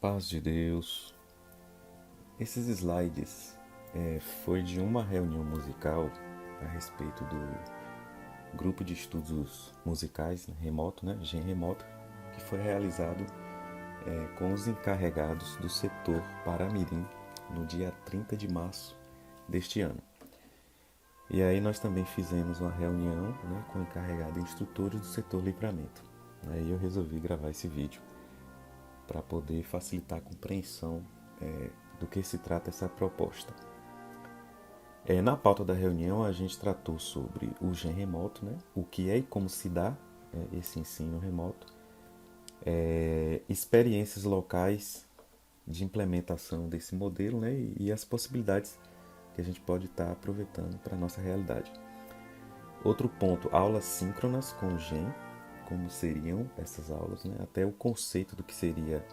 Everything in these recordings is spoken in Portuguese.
Paz de Deus. Esses slides foi de uma reunião musical a respeito do grupo de estudos musicais, né, remoto, né, GEM remoto, que foi realizado com os encarregados do setor Paramirim no dia 30 de março deste ano. E aí nós também fizemos uma reunião, né, com encarregados e instrutores do setor Livramento. Aí eu resolvi gravar esse vídeo para poder facilitar a compreensão do que se trata essa proposta. Na pauta da reunião a gente tratou sobre o GEM remoto, né? O que é e como se dá esse ensino remoto, experiências locais de implementação desse modelo, né? E as possibilidades que a gente pode estar aproveitando para a nossa realidade. Outro ponto, aulas síncronas com o GEM, como seriam essas aulas, né? Até o conceito do que seria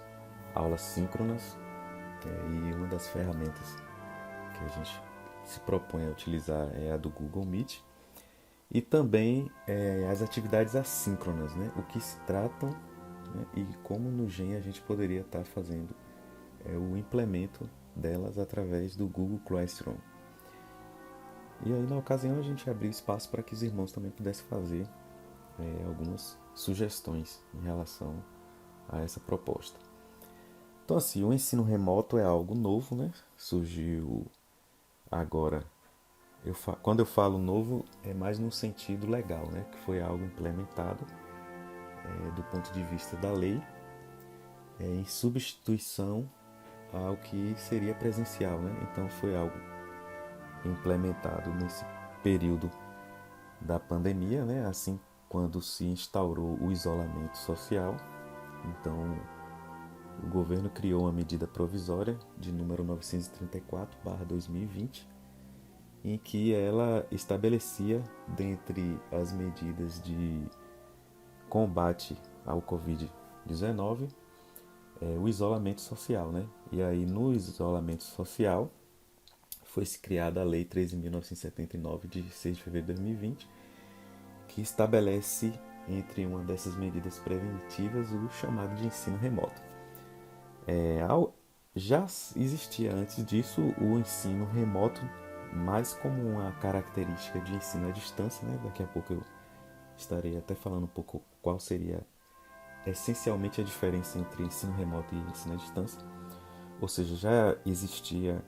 aulas síncronas, e uma das ferramentas que a gente se propõe a utilizar é a do Google Meet, e também as atividades assíncronas, né? O que se tratam, né? E como no GEM a gente poderia estar fazendo o implemento delas através do Google Classroom. E aí na ocasião a gente abriu espaço para que os irmãos também pudessem fazer algumas sugestões em relação a essa proposta. Então assim, o ensino remoto é algo novo, né? Surgiu agora. Quando eu falo novo, é mais no sentido legal, né? Que foi algo implementado do ponto de vista da lei, em substituição ao que seria presencial, né? Então foi algo implementado nesse período da pandemia, né? Assim, quando se instaurou o isolamento social. Então o governo criou uma medida provisória de número 934/2020, em que ela estabelecia, dentre as medidas de combate ao Covid-19, o isolamento social, né? E aí no isolamento social foi-se criada a Lei 13.979, de 6 de fevereiro de 2020, que estabelece, entre uma dessas medidas preventivas, o chamado de ensino remoto. Já existia antes disso o ensino remoto, mais como uma característica de ensino à distância, né? Daqui a pouco eu estarei até falando um pouco qual seria essencialmente a diferença entre ensino remoto e ensino à distância. Ou seja, já existia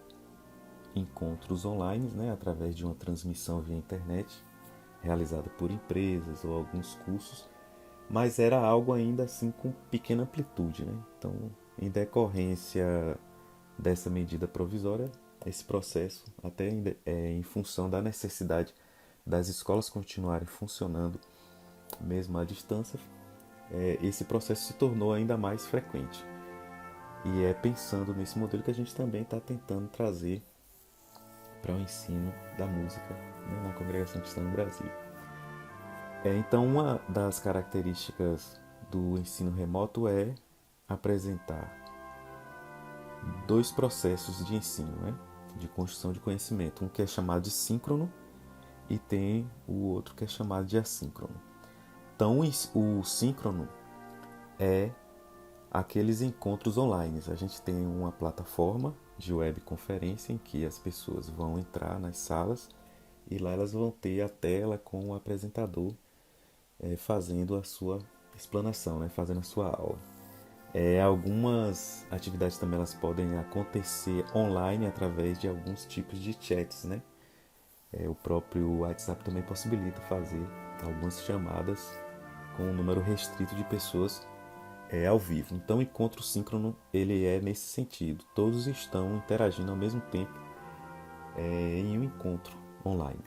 encontros online, né, através de uma transmissão via internet, realizada por empresas ou alguns cursos, mas era algo ainda assim com pequena amplitude, né? Então, em decorrência dessa medida provisória, esse processo, até em função da necessidade das escolas continuarem funcionando mesmo à distância, esse processo se tornou ainda mais frequente. E é pensando nesse modelo que a gente também está tentando trazer para o ensino da música, né, na Congregação Cristã no Brasil. Então, uma das características do ensino remoto é apresentar dois processos de ensino, né, de construção de conhecimento. Um que é chamado de síncrono e tem o outro que é chamado de assíncrono. Então, o síncrono é aqueles encontros online. A gente tem uma plataforma de webconferência em que as pessoas vão entrar nas salas e lá elas vão ter a tela com o apresentador fazendo a sua explanação, né, fazendo a sua aula. Algumas atividades também elas podem acontecer online através de alguns tipos de chats, né? O próprio WhatsApp também possibilita fazer algumas chamadas com um número restrito de pessoas ao vivo. Então, o encontro síncrono ele é nesse sentido. Todos estão interagindo ao mesmo tempo em um encontro online.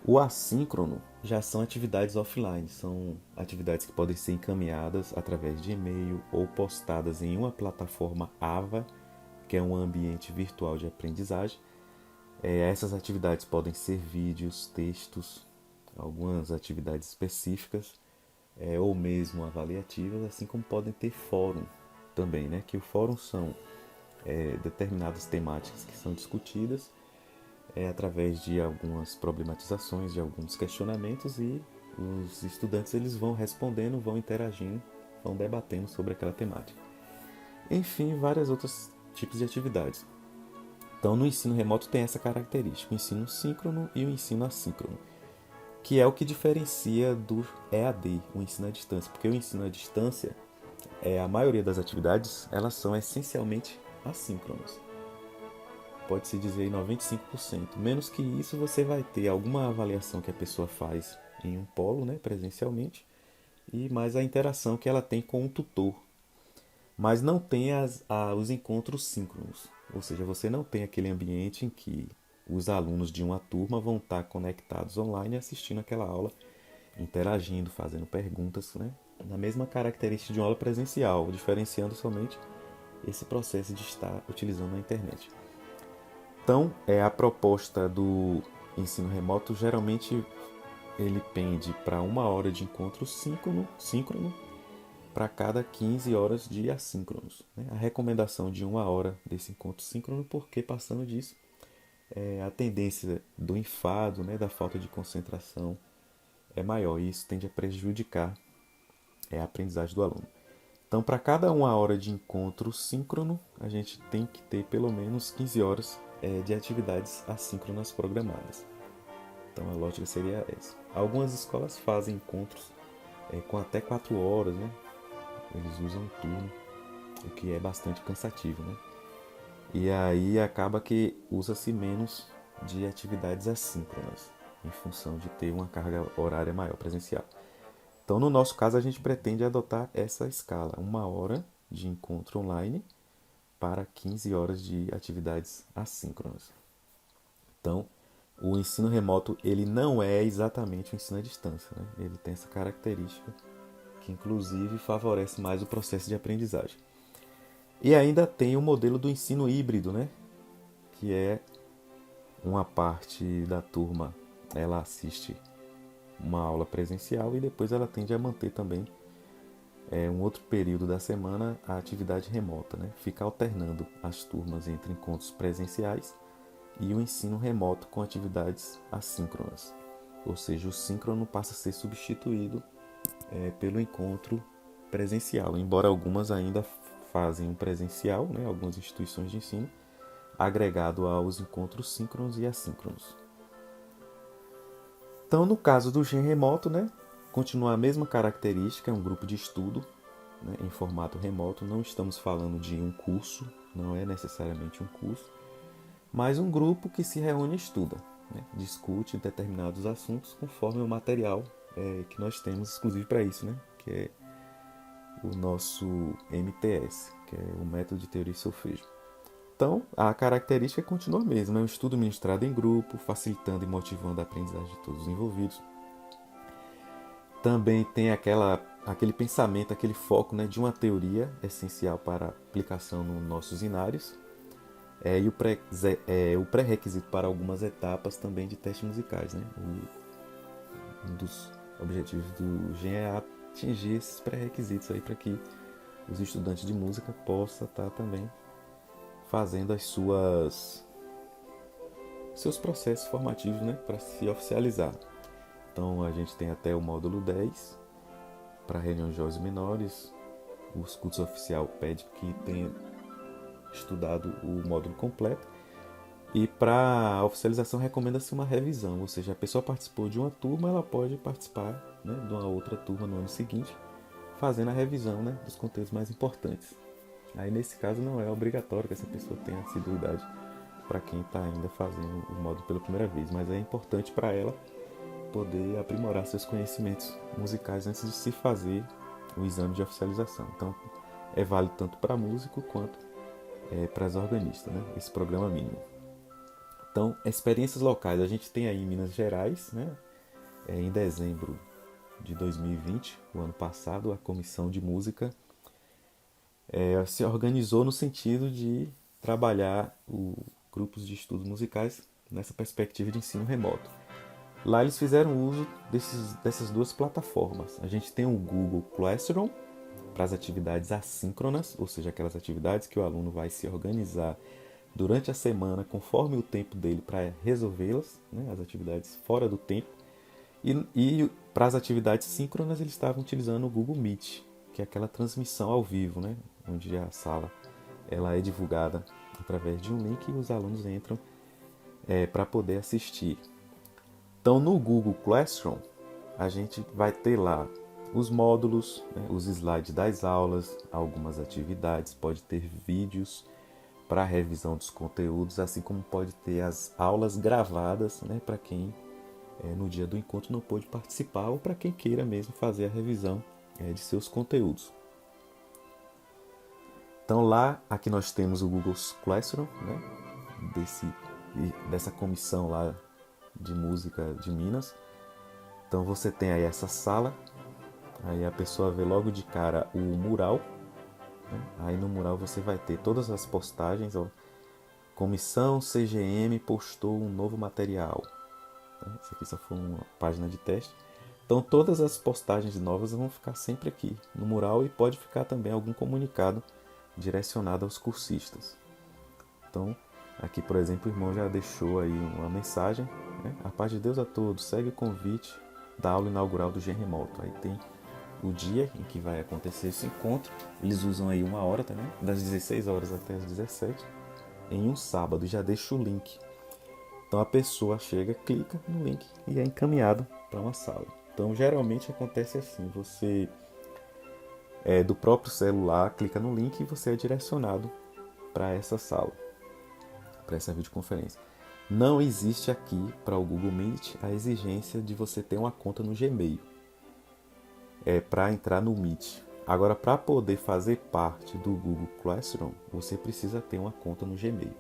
O assíncrono já são atividades offline, são atividades que podem ser encaminhadas através de e-mail ou postadas em uma plataforma AVA, que é um ambiente virtual de aprendizagem. Essas atividades podem ser vídeos, textos, algumas atividades específicas, ou mesmo avaliativas, assim como podem ter fórum também, né? Que o fórum são determinadas temáticas que são discutidas através de algumas problematizações, de alguns questionamentos, e os estudantes eles vão respondendo, vão interagindo, vão debatendo sobre aquela temática. enfim, vários outros tipos de atividades. Então, no ensino remoto tem essa característica, o ensino síncrono e o ensino assíncrono, que é o que diferencia do EAD, o ensino à distância, porque o ensino à distância, a maioria das atividades, elas são essencialmente assíncronas. Pode-se dizer aí 95%. Menos que isso, você vai ter alguma avaliação que a pessoa faz em um polo, né, presencialmente, e mais a interação que ela tem com o tutor. Mas não tem os encontros síncronos. Ou seja, você não tem aquele ambiente em que os alunos de uma turma vão estar conectados online assistindo aquela aula, interagindo, fazendo perguntas, né? Na mesma característica de uma aula presencial, diferenciando somente esse processo de estar utilizando a internet. Então, a proposta do ensino remoto geralmente ele pende para 1 hora de encontro síncrono para cada 15 horas de assíncronos. Né? A recomendação de 1 hora desse encontro síncrono, porque passando disso, a tendência do enfado, né, da falta de concentração é maior e isso tende a prejudicar a aprendizagem do aluno. Então, para cada 1 hora de encontro síncrono, a gente tem que ter pelo menos 15 horas de atividades assíncronas programadas. Então, a lógica seria essa. Algumas escolas fazem encontros com até 4 horas, né? Eles usam um turno, o que é bastante cansativo, né? E aí acaba que usa-se menos de atividades assíncronas, em função de ter uma carga horária maior presencial. Então, no nosso caso, a gente pretende adotar essa escala, 1 hora de encontro online para 15 horas de atividades assíncronas. Então, o ensino remoto ele não é exatamente o ensino à distância, né? Ele tem essa característica que inclusive favorece mais o processo de aprendizagem. E ainda tem o modelo do ensino híbrido, né? Que é uma parte da turma ela assiste uma aula presencial e depois ela tende a manter também um outro período da semana a atividade remota, né? Fica alternando as turmas entre encontros presenciais e o ensino remoto com atividades assíncronas. Ou seja, o síncrono passa a ser substituído pelo encontro presencial, embora algumas ainda fazem um presencial, né? Algumas instituições de ensino, agregado aos encontros síncronos e assíncronos. Então, no caso do Gen remoto, né, continua a mesma característica, é um grupo de estudo, né, em formato remoto. Não estamos falando de um curso, não é necessariamente um curso, mas um grupo que se reúne e estuda, né, discute determinados assuntos conforme o material que nós temos exclusivo para isso, né, que é o nosso MTS, que é o Método de Teoria e Solfejo. Então, a característica continua a mesma, é um estudo ministrado em grupo, facilitando e motivando a aprendizagem de todos os envolvidos. Também tem aquele pensamento, aquele foco, né, de uma teoria essencial para aplicação nos nossos inários, e o pré-requisito para algumas etapas também de testes musicais. Né? Um dos objetivos do GEM é atingir esses pré-requisitos aí para que os estudantes de música possam estar também fazendo seus processos formativos, né, para se oficializar. Então a gente tem até o módulo 10 para reuniões de jovens menores. Os cursos oficial pede que tenha estudado o módulo completo. E para a oficialização recomenda-se uma revisão, ou seja, a pessoa participou de uma turma, ela pode participar, né, de uma outra turma no ano seguinte, fazendo a revisão, né, dos conteúdos mais importantes. Aí nesse caso não é obrigatório que essa pessoa tenha assiduidade para quem está ainda fazendo o módulo pela primeira vez, mas é importante para ela poder aprimorar seus conhecimentos musicais antes de se fazer o exame de oficialização. Então é válido tanto para músico quanto para as organistas, né, esse programa mínimo. Então, experiências locais, a gente tem aí em Minas Gerais, né, em dezembro de 2020, o ano passado, a Comissão de Música se organizou no sentido de trabalhar grupos de estudos musicais nessa perspectiva de ensino remoto. Lá eles fizeram uso dessas duas plataformas. A gente tem o Google Classroom para as atividades assíncronas, ou seja, aquelas atividades que o aluno vai se organizar durante a semana, conforme o tempo dele para resolvê-las, né, as atividades fora do tempo. E para as atividades síncronas eles estavam utilizando o Google Meet, que é aquela transmissão ao vivo, né, onde a sala ela é divulgada através de um link e os alunos entram para poder assistir. Então, no Google Classroom, a gente vai ter lá os módulos, né, os slides das aulas, algumas atividades, pode ter vídeos para revisão dos conteúdos, assim como pode ter as aulas gravadas, né, para quem no dia do encontro não pôde participar ou para quem queira mesmo fazer a revisão de seus conteúdos. Então lá, aqui nós temos o Google Classroom, né, dessa comissão lá de música de Minas. Então você tem aí essa sala, aí a pessoa vê logo de cara o mural, né? Aí no mural você vai ter todas as postagens, ó. Comissão CGM postou um novo material. Isso aqui só foi uma página de teste. Então todas as postagens novas vão ficar sempre aqui no mural e pode ficar também algum comunicado direcionado aos cursistas. Então aqui, por exemplo, o irmão já deixou aí uma mensagem, né? A paz de Deus a todos, segue o convite da aula inaugural do Gen Remoto. Aí tem o dia em que vai acontecer esse encontro. Eles usam aí 1 hora, tá, né? Das 16 horas até as 17, em um sábado, e já deixa o link. Então a pessoa chega, clica no link e é encaminhado para uma sala. Então geralmente acontece assim, você do próprio celular clica no link e você é direcionado para essa sala, para essa videoconferência. Não existe aqui para o Google Meet a exigência de você ter uma conta no Gmail para entrar no Meet. Agora, para poder fazer parte do Google Classroom, você precisa ter uma conta no Gmail.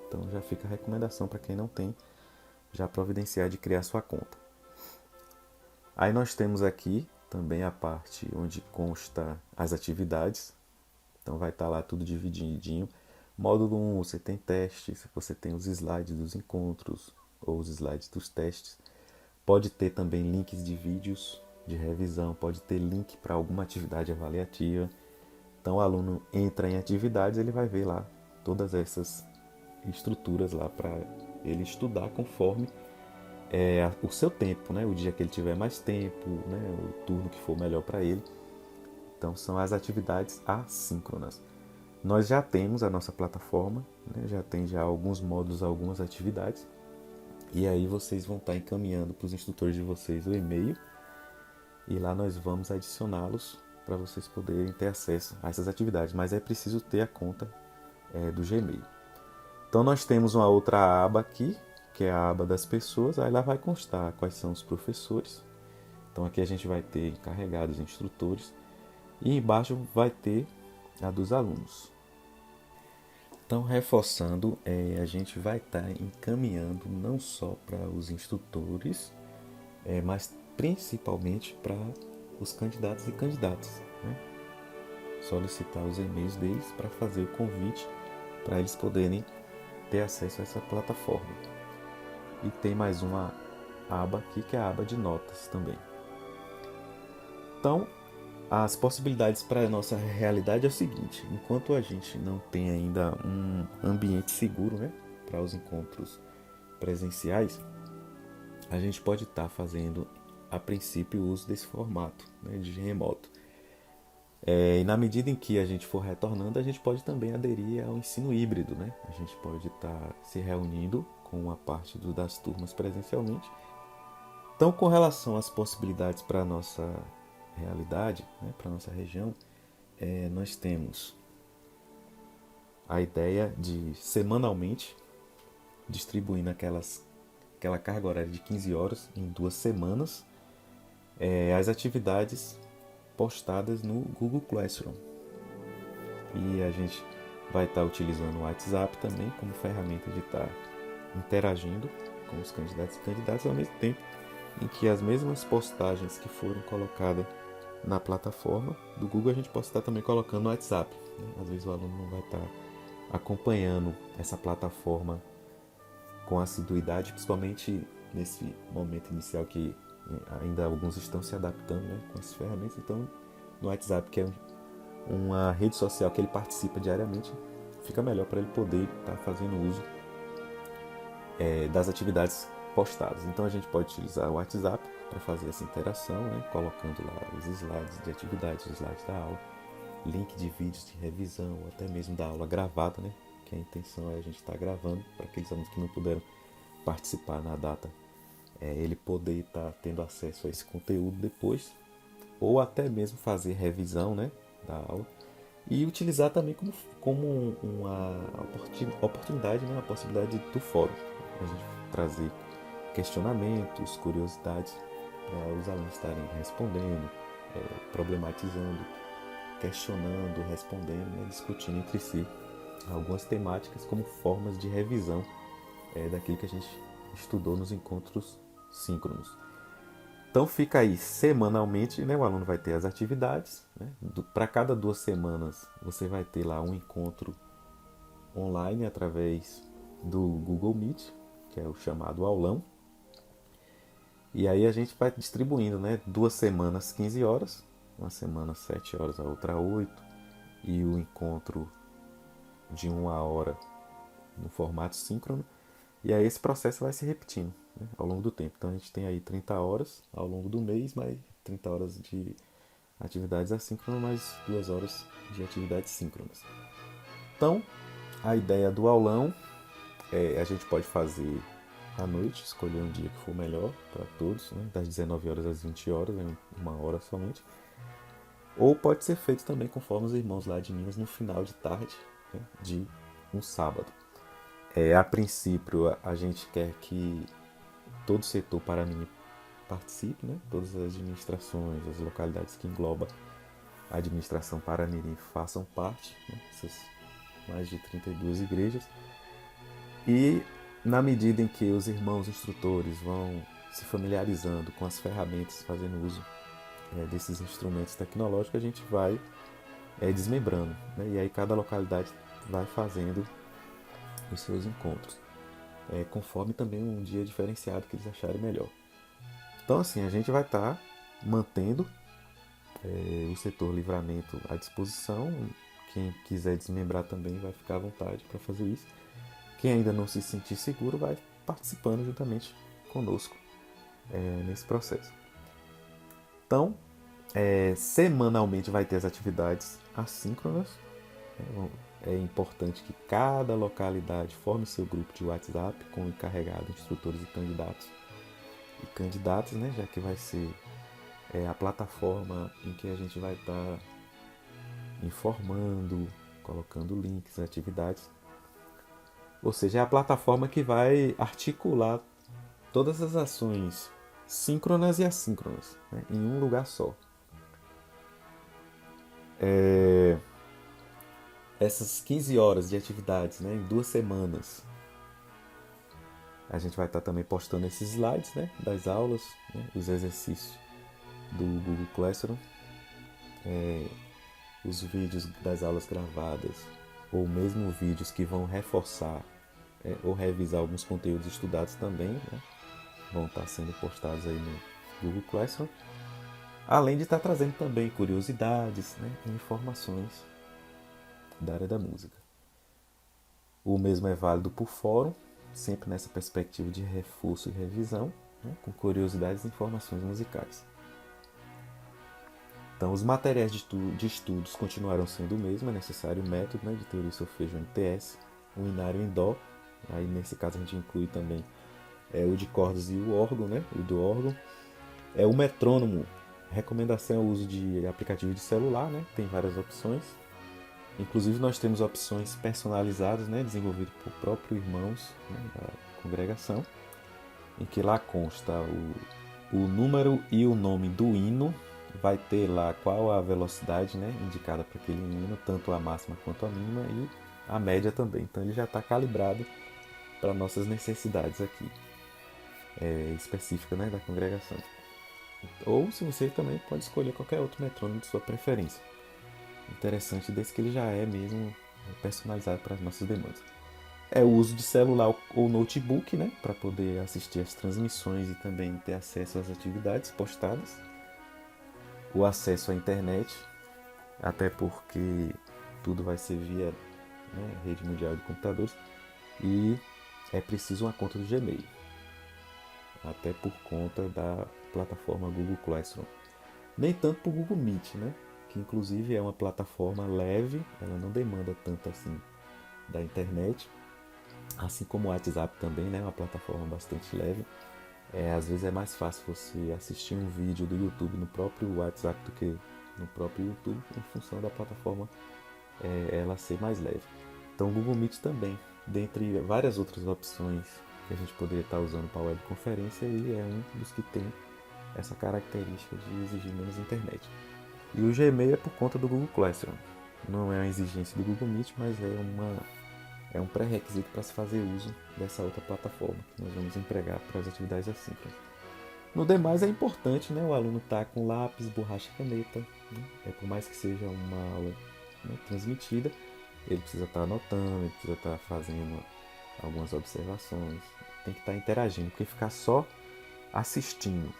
Então já fica a recomendação para quem não tem, já providenciar de criar sua conta. Aí nós temos aqui também a parte onde consta as atividades. Então vai estar lá tudo divididinho. Módulo 1, você tem testes, você tem os slides dos encontros ou os slides dos testes. Pode ter também links de vídeos de revisão, pode ter link para alguma atividade avaliativa. Então o aluno entra em atividades, ele vai ver lá todas essas estruturas lá para ele estudar conforme o seu tempo, né? O dia que ele tiver mais tempo, né? O turno que for melhor para ele. Então são as atividades assíncronas. Nós já temos a nossa plataforma, né? Já tem já alguns módulos, algumas atividades. E aí vocês vão estar encaminhando para os instrutores de vocês o e-mail. E lá nós vamos adicioná-los para vocês poderem ter acesso a essas atividades. Mas é preciso ter a conta do Gmail. Então nós temos uma outra aba aqui, que é a aba das pessoas. Aí lá vai constar quais são os professores. Então aqui a gente vai ter encarregados, instrutores. E embaixo vai ter a dos alunos. Então, reforçando, a gente vai estar encaminhando não só para os instrutores, mas principalmente para os candidatos e candidatas, né? Solicitar os e-mails deles para fazer o convite para eles poderem ter acesso a essa plataforma. E tem mais uma aba aqui que é a aba de notas também. Então, as possibilidades para a nossa realidade é o seguinte: enquanto a gente não tem ainda um ambiente seguro, né, para os encontros presenciais, a gente pode estar fazendo, a princípio, o uso desse formato, né, de remoto. E na medida em que a gente for retornando, a gente pode também aderir ao ensino híbrido, né? A gente pode estar se reunindo com uma parte das turmas presencialmente. Então, com relação às possibilidades para a nossa realidade, né, para a nossa região, nós temos a ideia de semanalmente distribuindo aquela carga horária de 15 horas em 2 semanas, as atividades postadas no Google Classroom. E a gente vai estar utilizando o WhatsApp também como ferramenta de estar interagindo com os candidatos e candidatas ao mesmo tempo em que as mesmas postagens que foram colocadas na plataforma do Google a gente pode estar também colocando no WhatsApp, né? Às vezes o aluno não vai estar acompanhando essa plataforma com assiduidade, principalmente nesse momento inicial que ainda alguns estão se adaptando, né, com essas ferramentas. Então no WhatsApp, que é uma rede social que ele participa diariamente, fica melhor para ele poder estar fazendo uso das atividades postadas. Então a gente pode utilizar o WhatsApp para fazer essa interação, né, colocando lá os slides de atividades, os slides da aula. link de vídeos de revisão, ou até mesmo da aula gravada, né? Que a intenção é a gente estar gravando para aqueles alunos que não puderam participar na data, ele poder estar tendo acesso a esse conteúdo depois, ou até mesmo fazer revisão, né, da aula, e utilizar também como uma oportunidade, né, uma possibilidade do fórum, a gente trazer questionamentos, curiosidades, para os alunos estarem respondendo, problematizando, questionando, respondendo, né, discutindo entre si algumas temáticas como formas de revisão daquilo que a gente estudou nos encontros síncronos. Então fica aí semanalmente, né, o aluno vai ter as atividades, né, para cada 2 semanas você vai ter lá um encontro online através do Google Meet, que é o chamado aulão. E aí a gente vai distribuindo, né, 2 semanas 15 horas, uma semana 7 horas, a outra 8, e o encontro de 1 hora no formato síncrono. E aí esse processo vai se repetindo, né, ao longo do tempo. Então a gente tem aí 30 horas ao longo do mês, mais 30 horas de atividades assíncronas, mais 2 horas de atividades síncronas. Então, a ideia do aulão a gente pode fazer à noite, escolher um dia que for melhor para todos, né, das 19 horas às 20 horas, em 1 hora somente. Ou pode ser feito também conforme os irmãos lá de Minas no final de tarde, né, de um sábado. A princípio, a gente quer que todo o setor Paranimi participe, né? Todas as administrações, as localidades que engloba a administração Paraniri façam parte, né? Essas mais de 32 igrejas. E na medida em que os irmãos instrutores vão se familiarizando com as ferramentas, fazendo uso desses instrumentos tecnológicos, a gente vai desmembrando, né? E aí cada localidade vai fazendo os seus encontros, conforme também um dia diferenciado que eles acharem melhor. Então assim, a gente vai estar mantendo o setor livramento à disposição. Quem quiser desmembrar também vai ficar à vontade para fazer isso. Quem ainda não se sentir seguro vai participando juntamente conosco nesse processo. Então, semanalmente vai ter as atividades assíncronas. É importante que cada localidade forme seu grupo de WhatsApp com encarregado, instrutores e candidatos. E candidatos, né, já que vai ser a plataforma em que a gente vai estar informando, colocando links, atividades. Ou seja, é a plataforma que vai articular todas as ações síncronas e assíncronas, né, em um lugar só. Essas 15 horas de atividades, né, em 2 semanas, a gente vai estar também postando esses slides, né, das aulas, né, os exercícios do Google Classroom, os vídeos das aulas gravadas, ou mesmo vídeos que vão reforçar ou revisar alguns conteúdos estudados também, né, vão estar sendo postados aí no Google Classroom, além de estar trazendo também curiosidades, né, e informações da área da música. O mesmo é válido para o fórum, sempre nessa perspectiva de reforço e revisão, né, com curiosidades e informações musicais. Então, os materiais de estudos continuarão sendo o mesmo, é necessário o método, né, de teoria, solfejo, MTS, o inário em dó, aí nesse caso a gente inclui também o de cordas e o órgão, né, o do órgão. O metrônomo, recomendação é o uso de aplicativo de celular, né, tem várias opções. Inclusive nós temos opções personalizadas, né, desenvolvidas por próprios irmãos, né, da congregação, em que lá consta o número e o nome do hino, vai ter lá qual a velocidade, né, indicada para aquele hino, tanto a máxima quanto a mínima, e a média também. Então ele já está calibrado para nossas necessidades aqui, específicas, né, da congregação. Ou se você também pode escolher qualquer outro metrônomo de sua preferência. Interessante desse que ele já é mesmo personalizado para as nossas demandas. O uso de celular ou notebook, né, para poder assistir às transmissões e também ter acesso às atividades postadas. O acesso à internet, até porque tudo vai ser via, né, rede mundial de computadores, e é preciso uma conta do Gmail, até por conta da plataforma Google Classroom. Nem tanto para o Google Meet, né? que inclusive é uma plataforma leve, ela não demanda tanto assim da internet, assim como o WhatsApp também, né, uma plataforma bastante leve. Às vezes é mais fácil você assistir um vídeo do YouTube no próprio WhatsApp do que no próprio YouTube, em função da plataforma ela ser mais leve. Então o Google Meet também, dentre várias outras opções que a gente poderia estar usando para webconferência, ele é um dos que tem essa característica de exigir menos internet. E o Gmail é por conta do Google Classroom. Não é uma exigência do Google Meet, mas é um pré-requisito para se fazer uso dessa outra plataforma que nós vamos empregar para as atividades assíncronas. No demais é importante, né, o aluno estar com lápis, borracha e caneta. Né? Por mais que seja uma aula, né, transmitida, ele precisa estar anotando, ele precisa estar fazendo algumas observações, tem que estar interagindo, porque ficar só assistindo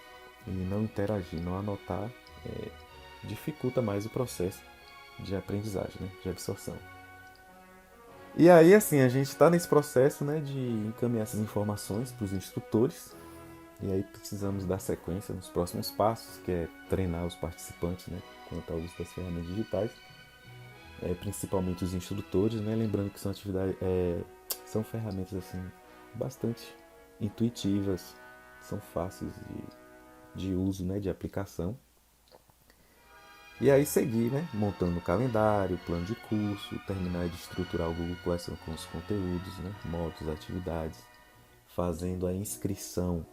e não interagir, não anotar, dificulta mais o processo de aprendizagem, né, de absorção. E aí, assim, a gente está nesse processo, né, de encaminhar essas informações para os instrutores. E aí precisamos dar sequência nos próximos passos, que é treinar os participantes, né, quanto ao uso das ferramentas digitais, principalmente os instrutores, né, lembrando que são atividades, são ferramentas assim bastante intuitivas, são fáceis de uso, né, de aplicação. E aí seguir, né, montando o calendário, plano de curso, terminar de estruturar o Google Classroom com os conteúdos, né, módulos, atividades, fazendo a inscrição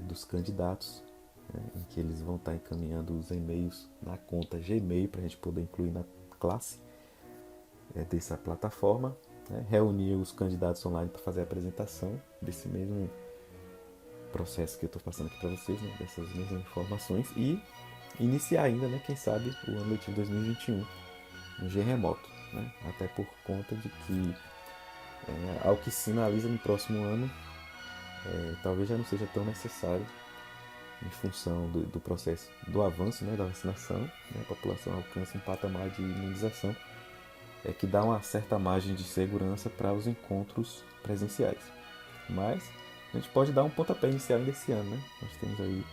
dos candidatos, né, em que eles vão estar encaminhando os e-mails na conta Gmail para a gente poder incluir na classe dessa plataforma, né, reunir os candidatos online para fazer a apresentação desse mesmo processo que eu estou passando aqui para vocês, né, dessas mesmas informações, e iniciar ainda, né, quem sabe, o ano letivo 2021 no G remoto, né, até por conta de que, ao que sinaliza no próximo ano, talvez já não seja tão necessário em função do processo do avanço, né, da vacinação, né, a população alcança um patamar de imunização que dá uma certa margem de segurança para os encontros presenciais. Mas a gente pode dar um pontapé inicial ainda esse ano, né? Nós temos aí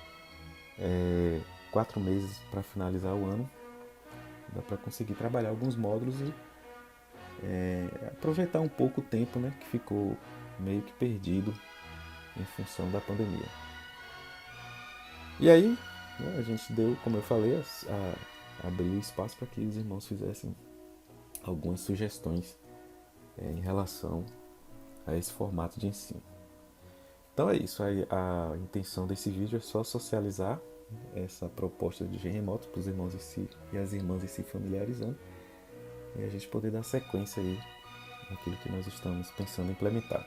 4 meses para finalizar o ano, dá para conseguir trabalhar alguns módulos e aproveitar um pouco o tempo, né, que ficou meio que perdido em função da pandemia. E aí, né, a gente deu, como eu falei, abriu espaço para que os irmãos fizessem algumas sugestões em relação a esse formato de ensino. Então é isso, a intenção desse vídeo é só socializar essa proposta de G remoto para os irmãos e as irmãs se familiarizando e a gente poder dar sequência aí naquilo que nós estamos pensando em implementar.